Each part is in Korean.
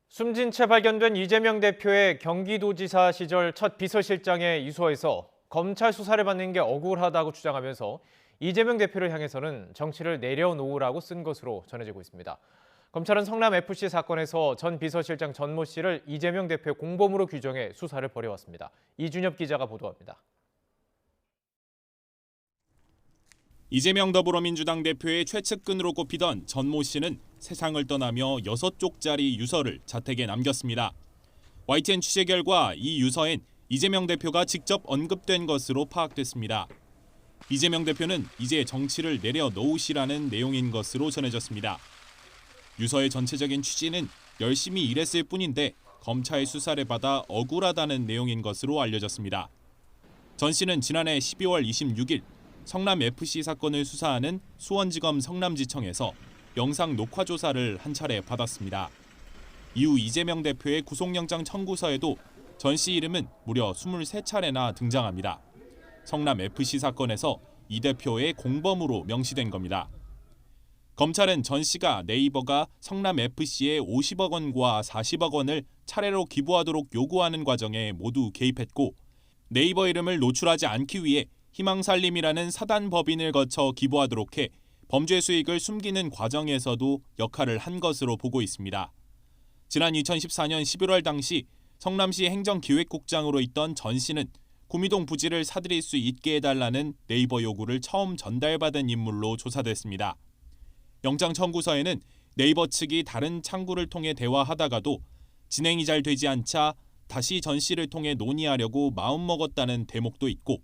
숨진 채 발견된 이재명 대표의 경기도지사 시절 첫 비서실장의 유서에서 검찰 수사를 받는 게 억울하다고 주장하면서 이재명 대표를 향해서는 정치를 내려놓으라고 쓴 것으로 전해지고 있습니다. 검찰은 성남FC 사건에서 전 비서실장 전모 씨를 이재명 대표의 공범으로 규정해 수사를 벌여왔습니다. 이준엽 기자가 보도합니다. 이재명 더불어민주당 대표의 최측근으로 꼽히던 전모 씨는 세상을 떠나며 6쪽짜리 유서를 자택에 남겼습니다. YTN 취재 결과 이 유서엔 이재명 대표가 직접 언급된 것으로 파악됐습니다. 이재명 대표는 이제 정치를 내려놓으시라는 내용인 것으로 전해졌습니다. 유서의 전체적인 취지는 열심히 일했을 뿐인데 검찰 수사를 받아 억울하다는 내용인 것으로 알려졌습니다. 전 씨는 지난해 12월 26일 성남FC 사건을 수사하는 수원지검 성남지청에서 영상 녹화 조사를 한 차례 받았습니다. 이후 이재명 대표의 구속영장 청구서에도 전 씨 이름은 무려 23차례나 등장합니다. 성남FC 사건에서 이 대표의 공범으로 명시된 겁니다. 검찰은 전 씨가 네이버가 성남FC에 50억 원과 40억 원을 차례로 기부하도록 요구하는 과정에 모두 개입했고 네이버 이름을 노출하지 않기 위해 희망살림이라는 사단 법인을 거쳐 기부하도록 해 범죄 수익을 숨기는 과정에서도 역할을 한 것으로 보고 있습니다. 지난 2014년 11월 당시 성남시 행정기획국장으로 있던 전 씨는 구미동 부지를 사들일 수 있게 해달라는 네이버 요구를 처음 전달받은 인물로 조사됐습니다. 영장 청구서에는 네이버 측이 다른 창구를 통해 대화하다가도 진행이 잘 되지 않자 다시 전 씨를 통해 논의하려고 마음먹었다는 대목도 있고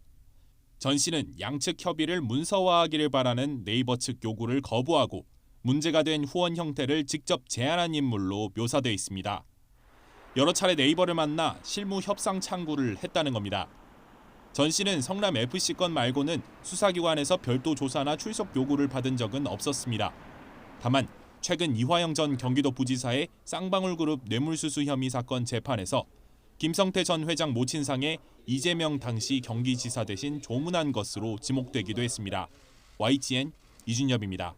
전 씨는 양측 협의를 문서화하기를 바라는 네이버 측 요구를 거부하고 문제가 된 후원 형태를 직접 제안한 인물로 묘사돼 있습니다. 여러 차례 네이버를 만나 실무 협상 창구를 했다는 겁니다. 전 씨는 성남FC 건 말고는 수사기관에서 별도 조사나 출석 요구를 받은 적은 없었습니다. 다만 최근 이화영 전 경기도 부지사의 쌍방울그룹 뇌물수수 혐의 사건 재판에서 김성태 전 회장 모친상에 이재명 당시 경기지사 대신 조문한 것으로 지목되기도 했습니다. YTN 이준엽입니다.